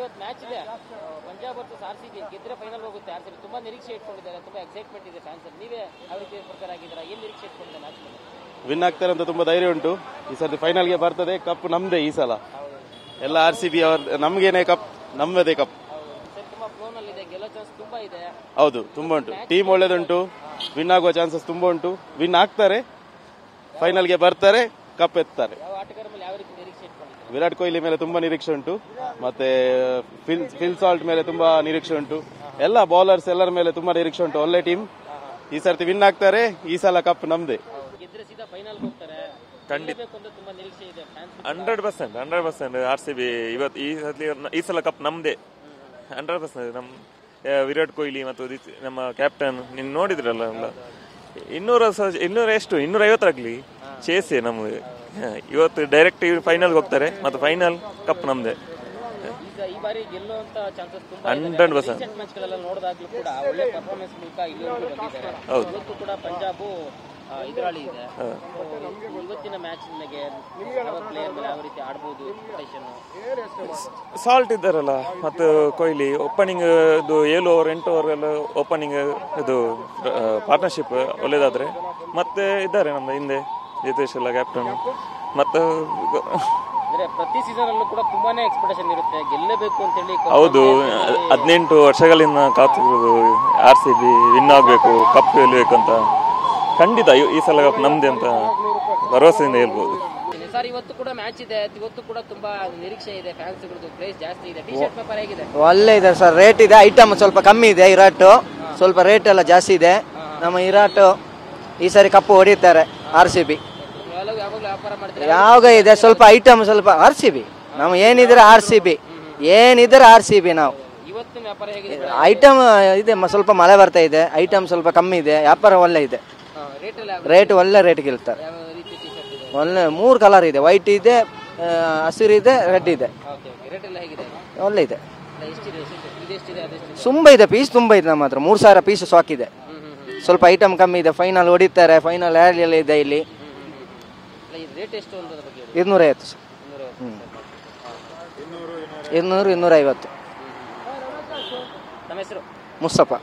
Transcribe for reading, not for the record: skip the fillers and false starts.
ಇವತ್ತು ಮ್ಯಾಚ್ ಇದೆ Punjab versus RCB ಗೆದ್ರೆ ಫೈನಲ್ ಹೋಗುತ್ತೆ. RCB ತುಂಬಾ ನಿರೀಕ್ಷೆ ಇಟ್ಕೊಂಡಿದ್ದಾರೆ, ತುಂಬಾ ಎಕ್ಸೈಟ್ಮೆಂಟ್ ಇದೆ ಫ್ಯಾನ್ಸ್. ನೀವೇ ಯಾವ ರೀತಿ ಪ್ರಕಾರ ಆಗಿದ್ದೀರಾ, ಏನ್ ನಿರೀಕ್ಷೆ ಇಟ್ಕೊಂಡಿದ್ದಾರೆ ಮ್ಯಾಚ್ ಮೇಲೆ? ವಿನ್ ಆಗ್ತಾರೆ ಅಂತ ತುಂಬಾ ಧೈರ್ಯ ಉಂಟು. ಈ ಸರ್ತಿ ಫೈನಲ್ಗೆ ಬರ್ತದೆ, ಕಪ್ ನಮ್ದೇ ಈ ಸಲ. ಎಲ್ಲ RCB ಅವ್ರ ನಮ್ಗೇನೆ ಕಪ್, ನಮ್ಮದೇ ಕಪ್. ತುಂಬಾ ಫ್ಲೋನ್ ಅಲ್ಲಿ ಇದೆ, ಗೆಲ್ಲೋ ಚಾನ್ಸ್ ತುಂಬಾ ಇದೆ. ಹೌದು, ತುಂಬಾ ಉಂಟು. ಟೀಮ್ ಒಳ್ಳೇದುಂಟು, ವಿನ್ ಆಗುವ ಚಾನ್ಸಸ್ ತುಂಬಾ ಉಂಟು. ವಿನ್ ಆಗ್ತಾರೆ, ಫೈನಲ್ಗೆ ಬರ್ತಾರೆ, ಕಪ್ ಎತ್ತಾರೆ. ಯಾವ ಆಟಗಾರ ಮೇಲೆ ಯಾವ ರೀತಿ ನಿರೀಕ್ಷೆ ಇಟ್ಕೊಂಡಿದ್ದಾರೆ? ವಿರಾಟ್ ಕೊಹ್ಲಿ ಮೇಲೆ ತುಂಬಾ ನಿರೀಕ್ಷೆ ಉಂಟು, ಮತ್ತೆ ಫಿಲ್ ಸಾಲ್ಟ್ ಮೇಲೆ ತುಂಬಾ ನಿರೀಕ್ಷೆ ಉಂಟು. ಎಲ್ಲ ಬೌಲರ್ಸ್ ಎಲ್ಲರ ಮೇಲೆ ತುಂಬಾ ನಿರೀಕ್ಷೆ ಉಂಟು. ಒಳ್ಳೆ ಟೀಮ್, ಈ ಸರ್ತಿ ವಿನ್ ಆಗ್ತಾರೆ, ಈ ಸಲ ಕಪ್ ನಮ್ದೇ. ಗೆದ್ರೆ ಸೀದಾ ಫೈನಲ್ ಹೋಗ್ತಾರೆ, ಖಂಡಿತ ತುಂಬಾ ನಿರೀಕ್ಷೆ ಇದೆ ಫ್ಯಾನ್ಸ್. 100% RCB ಇವತ್ತು ಈ ಸಲ ಕಪ್ ನಮ್ದೇ 100%. ನಮ್ ವಿರಾಟ್ ಕೊಹ್ಲಿ ಮತ್ತು ನಮ್ಮ ಕ್ಯಾಪ್ಟನ್ ನಿನ್ ನೋಡಿದ್ರಲ್ಲ, 250 ಆಗ್ಲಿ ಚೇಸೆ ನಮ್ಗೆ. ಇವತ್ತು ಡೈರೆಕ್ಟ್ ಫೈನಲ್ ಹೋಗ್ತಾರೆ ಮತ್ತು ಫೈನಲ್ ಕಪ್ ನಮ್ದೇ. ಈ ಬಾರಿ ಗೆಲ್ಲುವಂತ ಚಾನ್ಸಸ್ ತುಂಬಾ 100%. ಮ್ಯಾಚ್ ಗಳೆಲ್ಲ ನೋಡಿದಾಗ್ಲೂ ಕೂಡ ಒಳ್ಳೆ ಪರ್ಫಾರ್ಮೆನ್ಸ್ ಮೂಲಕ ಇಲ್ಲಿವರೆಗೂ ಬಂದಿದ್ದಾರೆ. ಇವತ್ತು ಕೂಡ ಪಂಜಾಬ್ ಎದುರಾಳಿ ಇದೆ. ಇವತ್ತಿನ ಮ್ಯಾಚ್ ನಿಮಗೆ ಯಾವ ಪ್ಲೇಯರ್ ಮೇಲೆ ಯಾವ ರೀತಿ ಆಡಬಹುದು? ಸಾಲ್ಟ್ ಇದ್ದಾರಲ್ಲ ಮತ್ತು ಕೊಹ್ಲಿ ಓಪನಿಂಗ್ 7 ಓವರ್ 8 ಓವರ್ ಎಲ್ಲ ಓಪನಿಂಗ್ ಇದು ಪಾರ್ಟ್ನರ್ಶಿಪ್ ಒಳ್ಳೇದಾದ್ರೆ ಮತ್ತೆ ಇದ್ದಾರೆ ನಮ್ಮ ಹಿಂದೆ ಜಿತೇಶ್ ಎಲ್ಲ ಕ್ಯಾಪ್ಟನ್. ಮತ್ತು ಪ್ರತಿ ಸೀಸನ್ ಅಲ್ಲೂ ಕೂಡ ತುಂಬಾನೇ ಎಕ್ಸ್ಪೆಕ್ಟೇಷನ್ ಇರುತ್ತೆ, ಗೆಲ್ಲಬೇಕು ಅಂತ ಹೇಳಿ. ಹೌದು, 18 ವರ್ಷಗಳಿಂದ ಕಾತಿರೋದು RCB ವಿನ್ ಆಗ್ಬೇಕು, ಕಪ್ ಗೆಲ್ಲಬೇಕು ಅಂತ. ಖಂಡಿತ ಈ ಸಲ ಕಪ್ ನಮ್ದೆ ಅಂತ ಭರವಸೆಯಿಂದ ಹೇಳ್ಬೋದು. ಸರ್, ಇವತ್ತು ಕೂಡ ಮ್ಯಾಚ್ ಇದೆ, ಇವತ್ತು ಕೂಡ ತುಂಬಾ ನಿರೀಕ್ಷೆ ಇದೆ, ಫ್ಯಾನ್ಸ್ ಕ್ರೇಜ್ ಜಾಸ್ತಿ ಇದೆ. ಟಿ ಶರ್ಟ್ ಪೇಪರ್ ಹೇಗಿದೆ? ಒಳ್ಳೆ ಇದೆ ಸರ್, ರೇಟ್ ಇದೆ, ಐಟಮ್ ಸ್ವಲ್ಪ ಕಮ್ಮಿ ಇದೆ. ಇರಾಟ್ ಸ್ವಲ್ಪ ರೇಟ್ ಎಲ್ಲ ಜಾಸ್ತಿ ಇದೆ. ನಮ್ಮ ಇರಾಟ್ ಈ ಸಾರಿ ಕಪ್ಪು ಹೊಡಿತಾರೆ. RCB ಯಾವಾಗ ಇದೆ ಸ್ವಲ್ಪ ಐಟಮ್ ಸ್ವಲ್ಪ RCB. ನಾವು ಏನಿದ್ರೆ RCB ನಾವು. ಐಟಮ್ ಇದೆ, ಸ್ವಲ್ಪ ಮಳೆ ಬರ್ತಾ ಇದೆ, ಐಟಮ್ ಸ್ವಲ್ಪ ಕಮ್ಮಿ ಇದೆ, ವ್ಯಾಪಾರ ಒಳ್ಳೆ ಇದೆ, ರೇಟ್ ಒಳ್ಳೆ ರೇಟ್ಗೆ ಇರ್ತಾರೆ. ಒಳ್ಳೆ 3 ಕಲರ್ ಇದೆ, ವೈಟ್ ಇದೆ, ಹಸಿರು ಇದೆ, ರೆಡ್ ಇದೆ, ಒಳ್ಳೆ ಇದೆ. ತುಂಬ ಇದೆ, ಪೀಸ್ ತುಂಬ ಇದೆ ನಮ್ಮ ಹತ್ರ. 3000 ಪೀಸ್ ಸ್ಟಾಕ್ ಇದೆ. ಸ್ವಲ್ಪ ಐಟಮ್ ಕಮ್ಮಿ ಇದೆ, ಫೈನಲ್ ಹೊಡಿತಾರೆ. ಫೈನಲ್ ಎಲ್ಲ ಇದೆ ಇಲ್ಲಿ 250 ಸರ್. 200-250. ನಮ್ಮ ಹೆಸರು ಮುಸ್ತಫಾ.